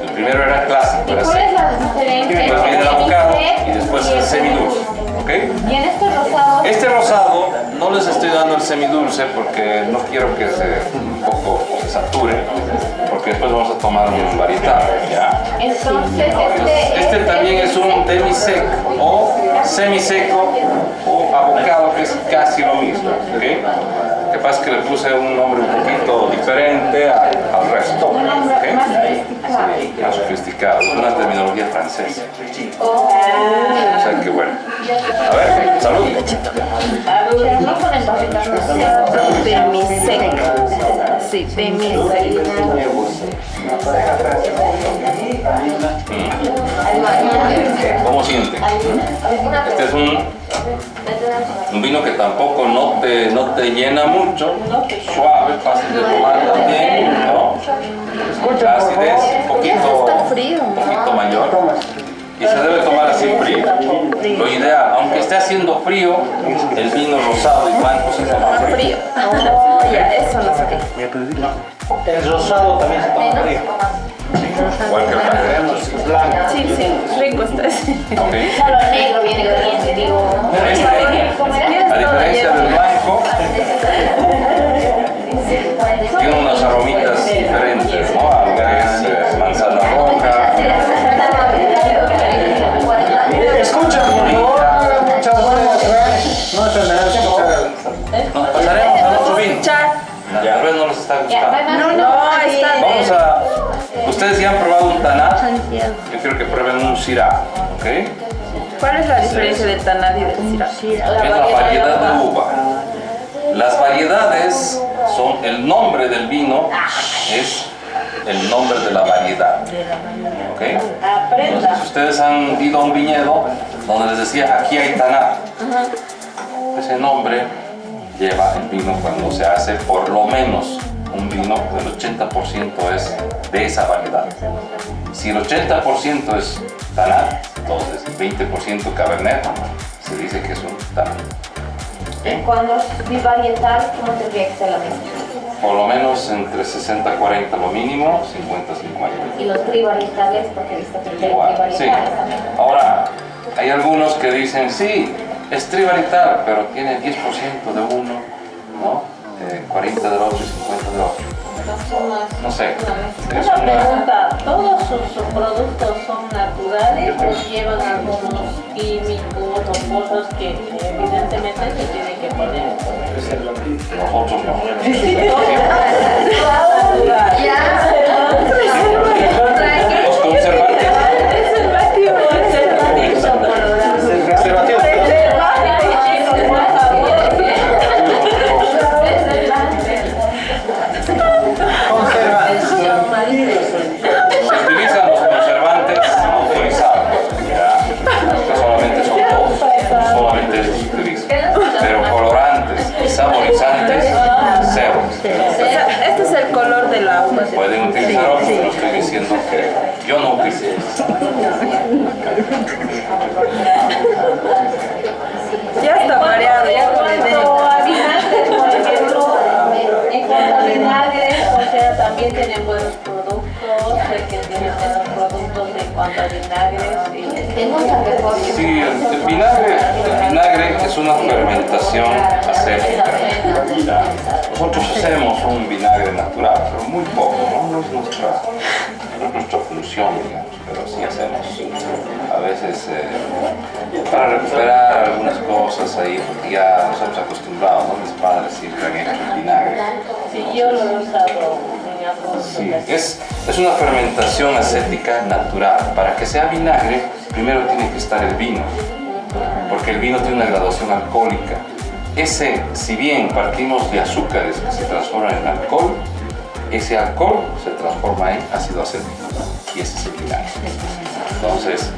El primero era clásico, era ¿Cuál es seco. la diferencia? Después viene el abocado y después el semidulce. ¿Ok? Y en este rosado, Este rosado no les estoy dando el semidulce porque no quiero que un poco se sature, porque después vamos a tomar un varietal, ¿ya? entonces Este también es un demi-seco o semiseco o abocado, que es casi lo mismo, ¿ok? Lo que pasa es que le puse un nombre un poquito diferente al resto, ¿ok? Más sofisticado, una terminología francesa. O sea que bueno. A ver, salud. no con el barrita Demi-seco. Sí, demi-seco. ¿Cómo sienten? Este es un vino que tampoco no te llena mucho, suave, fácil de tomar también, ¿no? La acidez un poquito mayor. Y se debe tomar así frío. Lo ideal, aunque esté haciendo frío, el vino rosado y blanco se toma frío. Frío. Ya, eso no sé. El rosado también se toma frío. Igual que el blanco. Blanco. Sí, rico está ese. Ok. solo negro viene caliente, digo. A diferencia del blanco, tiene unas aromitas diferentes, ¿no? Algo que es manzana roja. Escucha, por favor, muchas gracias. No se me da escuchar. Nos pasaremos al otro vino. Ya, tal vez no les está gustando. No, ahí está. Vamos a... Ustedes ya han probado un taná. Yo quiero que prueben un syrah, ¿ok? ¿Cuál es la diferencia del taná y del syrah? Es la variedad de uva. Las variedades son el nombre del vino, es el nombre de la variedad. ¿Ok? Entonces, ustedes han ido a un viñedo donde les decía, aquí hay taná. Ese nombre lleva el vino cuando se hace por lo menos un vino del 80% es de esa variedad. Si el 80% es taná, entonces 20% cabernet, se dice que es un taná. ¿Ok? Cuando es bivarietal, ¿cómo tendría que ser la misma? Por lo menos entre 60-40 lo mínimo, 50-50. Y los trivarietales, porque he visto que hay Igual, sí. trivarietales también. Ahora, hay algunos que dicen, sí, es trivarietal, pero tiene 10% de uno, ¿no? 40 del otro y 50 del otro. No sé. Es Una pregunta, ¿todos sus productos son naturales o llevan algunos químicos o cosas que evidentemente se tienen que poner? Nosotros no. Los conservantes. Este es el color de la uva. Pueden utilizar otros, pero estoy diciendo que yo no utilizo. Ya está variado, ya con el cuanto a vinagres, por ejemplo, en cuanto a vinagres, o sea, también tienen buenos productos, sé que tienen buenos productos en cuanto a vinagres. Sí, el vinagre es una fermentación acética. Nosotros hacemos un vinagre natural, pero muy poco, no es nuestra función, digamos, pero sí hacemos a veces para recuperar algunas cosas ahí, porque ya nos hemos acostumbrado, ¿no? Mis padres siempre han hecho el vinagre. Sí, yo lo he usado en algunos Sí, es una fermentación acética natural. Para que sea vinagre, primero tiene que estar el vino, porque el vino tiene una graduación alcohólica. Ese, si bien partimos de azúcares que se transforman en alcohol, ese alcohol se transforma en ácido acético y ese es el vinagre. Entonces,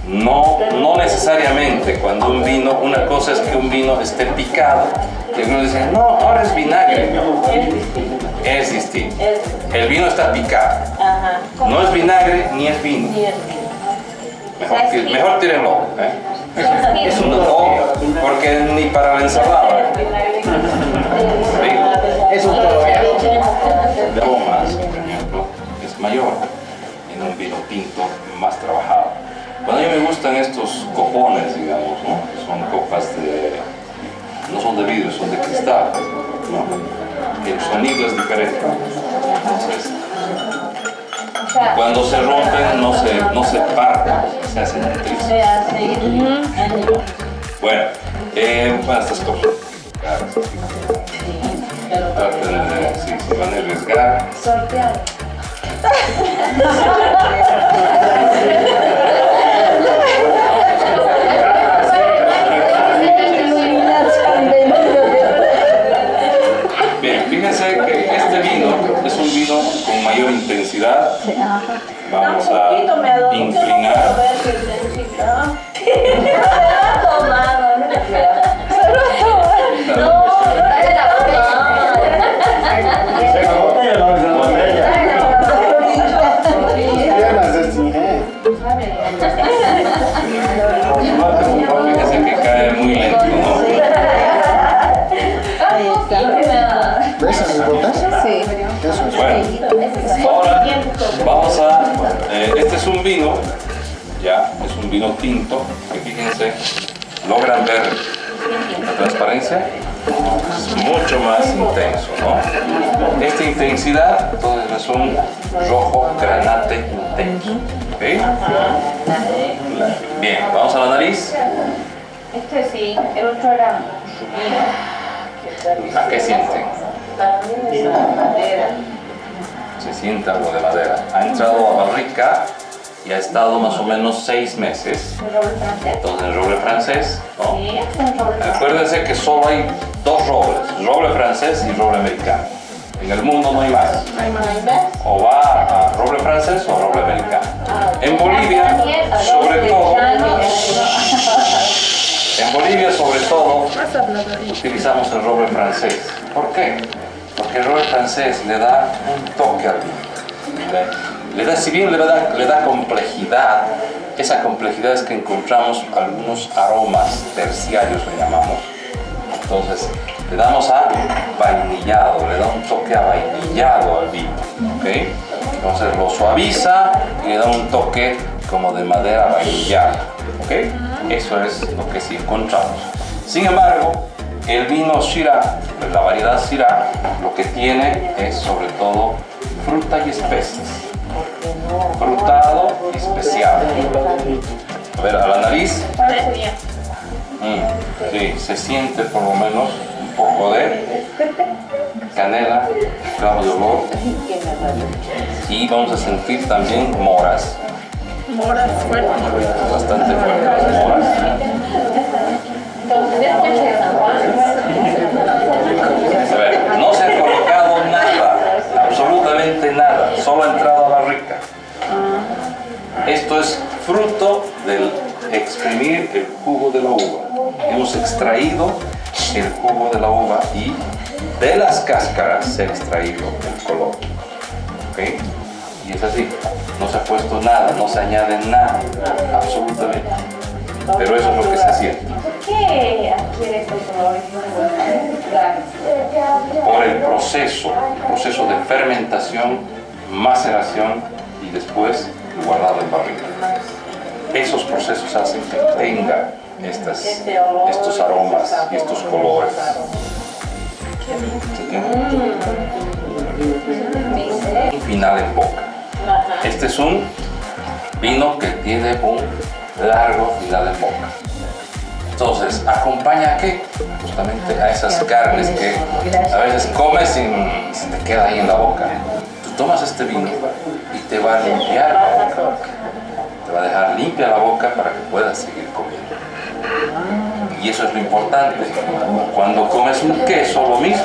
no necesariamente cuando un vino, una cosa es que un vino esté picado y algunos dicen, no, ahora es vinagre. Es distinto. El vino está picado. Ajá. No es vinagre ni es vino. Mejor tírenlo. Es un no, porque ni para la ensalada. Es un todo bien. De aromas, por ejemplo, es mayor en un vino tinto más trabajado. Bueno, a mí me gustan estos copones, digamos, ¿no? Son copas no son de vidrio, son de cristal, ¿no? El sonido es diferente. Entonces, cuando se rompen no se parten, se hacen trizas. Bueno, estas cosas. Traten de, si se van a arriesgar. sorteado. Bien, fíjense que este vino es un vino con mayor intensidad. Vamos a inclinar. Fíjense que cae muy lento, ¿no? ¿Ves esas botas? Sí. Eso es. Bueno, ahora vamos este es un vino, ya, es un vino tinto, que fíjense, logran ver la transparencia, es mucho más intenso, ¿no? Esta intensidad, entonces es un rojo granate intenso, ¿ok? Bien, vamos a la nariz. Este sí, el otro era ¿A qué sienten? madera. Se siente algo de madera. Ha entrado a barrica y ha estado más o menos 6 meses. ¿El roble francés? Entonces el roble francés, ¿no? Sí, es un roble francés. Acuérdense que solo hay 2 robles, roble francés y roble americano. En el mundo no hay más. O va a roble francés o roble americano. En Bolivia, sobre todo, utilizamos el roble francés. ¿Por qué? Porque el roble francés le da un toque al vino. Si bien le da complejidad, esa complejidad es que encontramos algunos aromas terciarios, le llamamos. Entonces, le damos a vainillado, le da un toque a vainillado al vino, ¿ok? Entonces lo suaviza y le da un toque como de madera vainillada, ¿ok? Eso es lo que sí encontramos. Sin embargo, el vino Syrah, la variedad Syrah, lo que tiene es sobre todo fruta y especias. Frutado y especiado. A ver, a la nariz. Sí, se siente por lo menos un poco de canela, clavo de olor y vamos a sentir también moras. Moras fuertes. Bastante fuertes las moras. A ver, no se ha colocado nada, absolutamente nada, solo ha entrado a la barrica. Esto es fruto del exprimir el jugo de la uva. Hemos extraído el jugo de la uva y de las cáscaras se ha extraído el color. ¿Ok? Y es así, no se ha puesto nada, no se añade nada, absolutamente. Pero eso es lo que se siente. ¿Por qué adquiere estos colores? Por el proceso de fermentación, maceración y después guardado en barrica. Esos procesos hacen que tenga estos aromas y estos colores. ¿Se entiende? Un final en boca. Este es un vino que tiene un largo final en boca. Entonces, ¿acompaña a qué? Justamente a esas carnes que a veces comes y se te queda ahí en la boca. Tú tomas este vino y te va a limpiar la boca. Te va a dejar limpia la boca para que puedas seguir comiendo. Y eso es lo importante. Cuando comes un queso, lo mismo.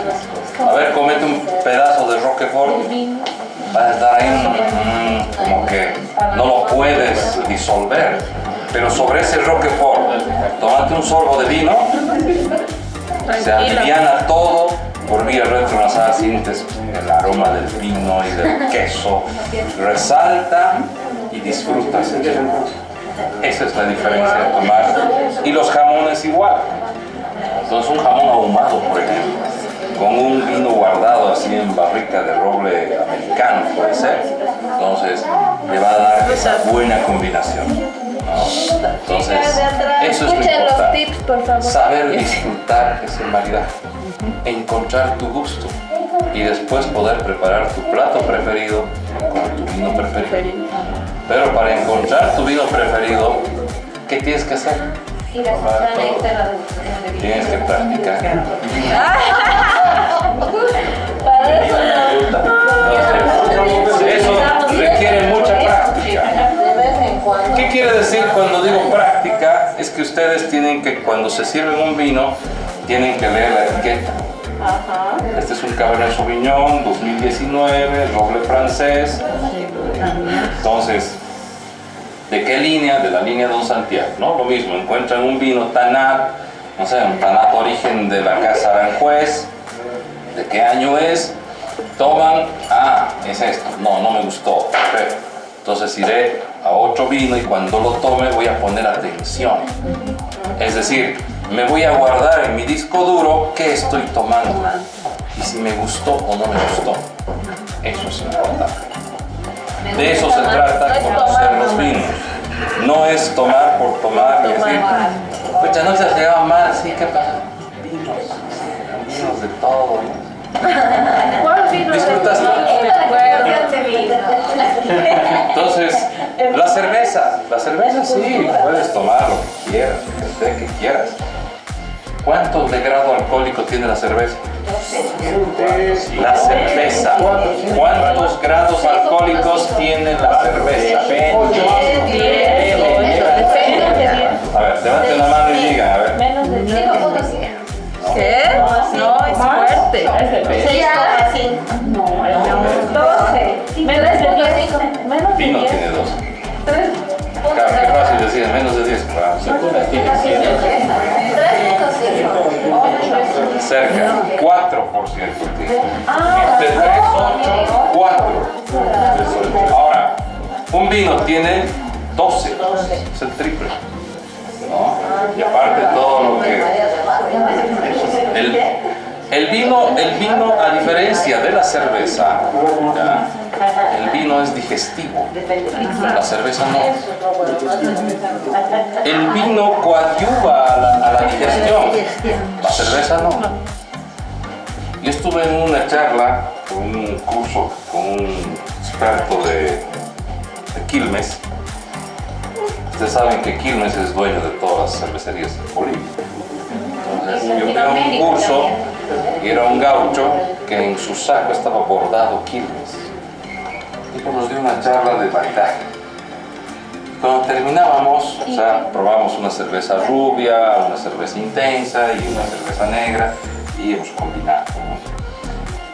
A ver, comete un pedazo de Roquefort. Vas a estar ahí como que no lo puedes disolver. Pero sobre ese Roquefort, tomate un sorbo de vino, se aliviana todo por vía retronasal, sientes el aroma del vino y del queso, resalta y disfrutas. Esa es la diferencia de tomar. Y los jamones igual. Entonces un jamón ahumado, por ejemplo, con un vino guardado así en barrica de roble americano, puede ser, entonces le va a dar esa buena combinación, ¿no? Entonces, eso es lo Escuchen los importante. tips, por favor. Saber disfrutar ese maridaje, encontrar tu gusto y después poder preparar tu plato preferido con tu vino preferido. Pero para encontrar tu vino preferido, ¿qué tienes que hacer? Probar todo. Tienes que practicar. Entonces, eso requiere mucha práctica. ¿Qué quiere decir cuando digo práctica? Es que ustedes tienen que, cuando se sirven un vino, tienen que leer la etiqueta. Este es un Cabernet Sauvignon 2019, roble francés. Entonces, ¿de qué línea? De la línea Don Santiago, ¿no? Lo mismo, encuentran un vino Tanat, no sé, un Tanat origen de la casa Aranjuez. ¿De qué año es? Toman, es esto, no me gustó, perfecto. Entonces iré a otro vino y cuando lo tome voy a poner atención. Es decir, me voy a guardar en mi disco duro qué estoy tomando y si me gustó o no me gustó. Eso es importante. De eso se trata conocer los vinos. No es tomar por tomar y decir, pucha, no se has llegado mal, sí, ¿qué pasa? Vinos de todo. ¿Cuál vino? ¿Disfrutas? Entonces, la cerveza sí, puedes tomar lo que quieras, el té que quieras. ¿Cuánto de grado alcohólico tiene la cerveza? La cerveza. ¿Cuántos grados alcohólicos tiene la cerveza? A ver, levanten la mano y digan, a ver. Menos de 10. ¿Qué? No, es fuerte. 6,5. No, 12. Menos de 10. Menos de Vino 10. tiene 12. Claro, qué fácil decir, menos de 10. Claro, cerca, 4% tiene. Entre 3, 8, 4. Ahora, un vino tiene 12, es el triple, ¿no? Y aparte todo lo que... El vino, a diferencia de la cerveza, ¿ya? El vino es digestivo, la cerveza no. El vino coadyuva a la digestión, la cerveza no. Yo estuve en una charla, con un curso con un experto de Quilmes. Ustedes saben que Quilmes es dueño de todas las cervecerías de Bolivia. Entonces, yo fui a un curso y era un gaucho que en su saco estaba bordado Quilmes. Y nos dio una charla de maridaje. Cuando terminábamos, o sea, probamos una cerveza rubia, una cerveza intensa y una cerveza negra y hemos combinado, ¿no?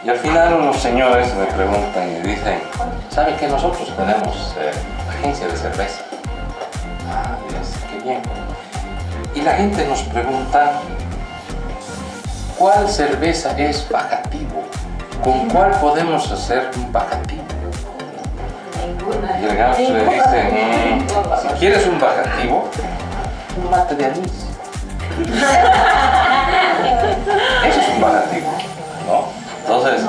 Y al final unos señores me preguntan y dicen, ¿saben que nosotros tenemos agencia de cerveza? Dios, qué bien. Y la gente nos pregunta, ¿cuál cerveza es bajativo? ¿Con cuál podemos hacer un bajativo? Y el ganso le dice, si quieres un bajativo, un mate de anís. Eso es un bajativo, ¿no? Entonces,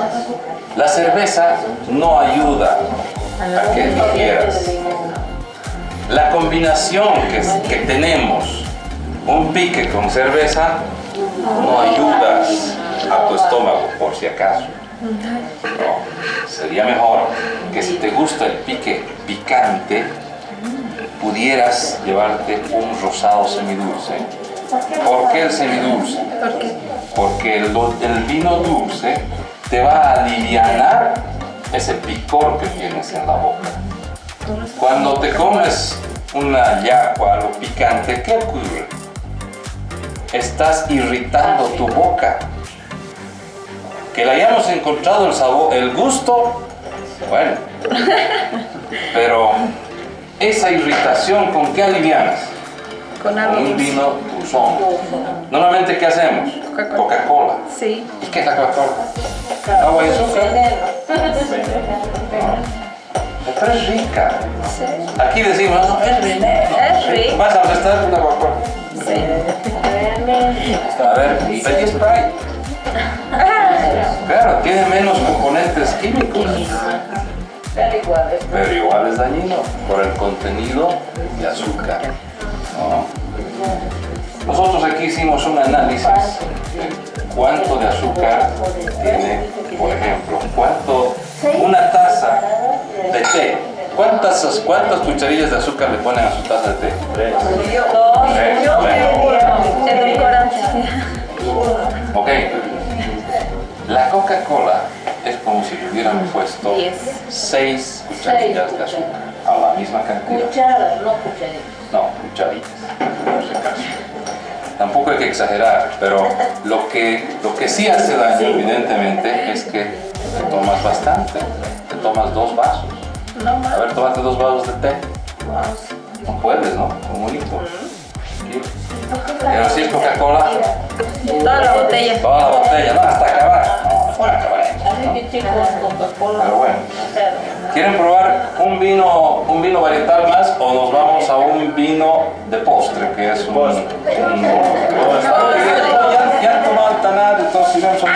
la cerveza no ayuda a que digieras. La combinación que tenemos, un pique con cerveza, no ayuda a tu estómago, por si acaso. No, sería mejor que si te gusta el pique picante, pudieras llevarte un rosado semidulce. ¿Por qué el semidulce? ¿Por qué? Porque el vino dulce te va a alivianar ese picor que tienes en la boca. Cuando te comes una yagua, algo picante, ¿qué ocurre? Estás irritando tu boca. Que le hayamos encontrado el sabor, el gusto, bueno, pero esa irritación, ¿con qué alivianas? Con Con un vino dulzón. Normalmente, ¿qué hacemos? Coca-Cola. Sí. ¿Y qué es la Coca-Cola? Agua y azúcar. Pero es rica. Aquí decimos, no, es veneno. Es rico. Vas al restaurante una Coca-Cola. Sí. A ver, pedí Sprite. Claro, tiene menos componentes químicos. Pero igual es dañino por el contenido de azúcar. ¿No? Nosotros aquí hicimos un análisis de cuánto de azúcar tiene, por ejemplo, una taza de té. ¿Cuántas cucharillas de azúcar le ponen a su taza de té? 3. Edulcorante. Ok. La Coca-Cola es como si le hubieran puesto 6 cucharillas de azúcar a la misma cantidad. Cucharas, no cucharitas. No, cucharitas, por si acaso. Tampoco hay que exagerar, pero lo que sí hace daño, evidentemente, es que te tomas bastante. Te tomas 2 vasos. A ver, tómate 2 vasos de té. No puedes, ¿no? Un único. Pero si es Coca-Cola, Toda la botella. toda la botella, no, hasta acabar. No, para acabar. Así que chicos, Coca-Cola. Pero bueno. ¿Quieren probar un vino varietal más o nos vamos a un vino de postre, que es un ya han tomado el tanar, entonces vamos a un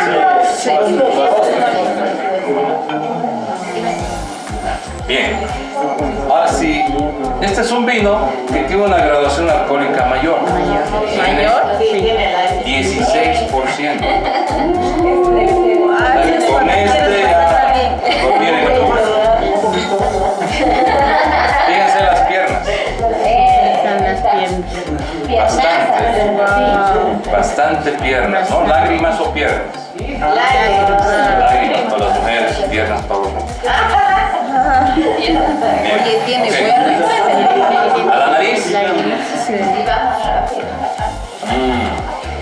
Bien, ahora sí, este es un vino que tiene una graduación alcohólica mayor. ¿Mayor? Tiene 16%. Ay, Con este ya no viene el dulce. Fíjense las piernas. Bastante piernas, ¿no? Lágrimas o piernas. Lágrimas para las mujeres, piernas para los hombres. Oye, tiene Ok. buenas. A la nariz.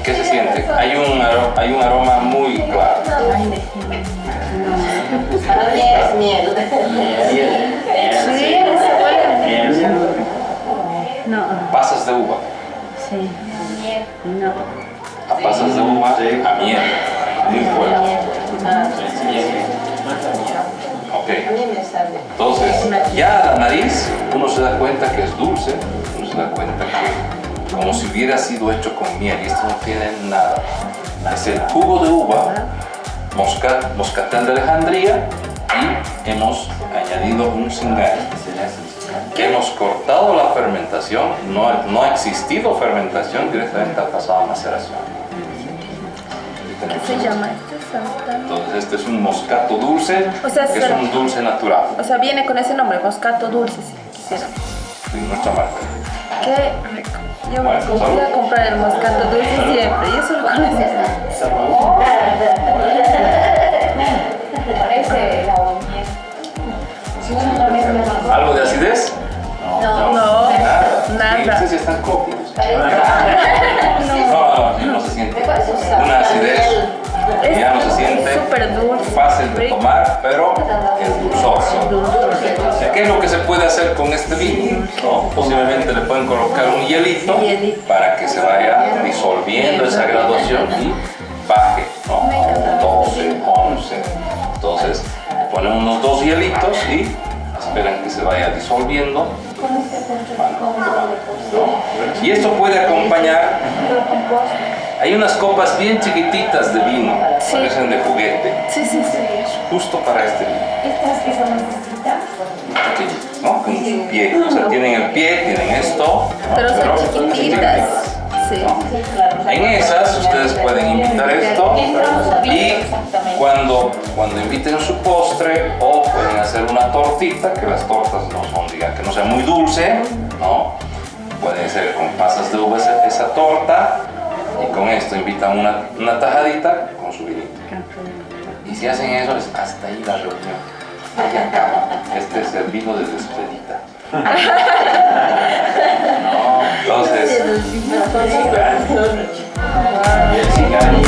¿Qué se siente? Hay un aroma muy claro. Sí, se huele. No. Pasas de uva. Sí. No. A pasas de uva a miel. Muy fuerte. Ok. Entonces, ya a la nariz uno se da cuenta que es dulce, uno se da cuenta que como si hubiera sido hecho con miel, y esto no tiene nada. Es el jugo de uva, moscatel de Alejandría, y hemos añadido un cingal. Hemos cortado la fermentación, no ha existido fermentación, directamente ha pasado a maceración. ¿Qué se llama esto? Entonces este es un moscato dulce, O sea, que es un dulce natural, O sea, viene con ese nombre, moscato dulce, si quisiera. de nuestra marca. Qué rico. Yo Bueno, voy salud. a comprar el moscato dulce siempre. Yo solo con eso. Parece la ¿Algo de acidez? No, nada. Sí, sí están copios. No se siente. Una acidez ya no se siente súper dulce, fácil de rico. tomar, pero es dulzoso. ¿Qué es lo que se puede hacer con este vino? ¿No? Posiblemente le pueden colocar un hielito para que se vaya disolviendo esa graduación y baje ponen unos 2 hielitos y esperan que se vaya disolviendo. ¿No? Y esto puede acompañar, hay unas copas bien chiquititas de vino, parecen de juguete, Sí, sí, sí. justo para este vino. Estas que son más distintas. ¿No? Con su pie, o sea, tienen el pie, tienen esto, Pero son chiquititas. Sí. En esas ustedes pueden invitar esto y cuando inviten su postre, o pueden hacer una tortita, que las tortas no son, digan, que no sea muy dulce, ¿no? Pueden ser con pasas de uva esa torta, y con esto invitan una tajadita con su vinito. Y si hacen eso, es hasta ahí la reunión. Ahí acaba. Este es el vino de despedida. No, entonces, y el cigarro.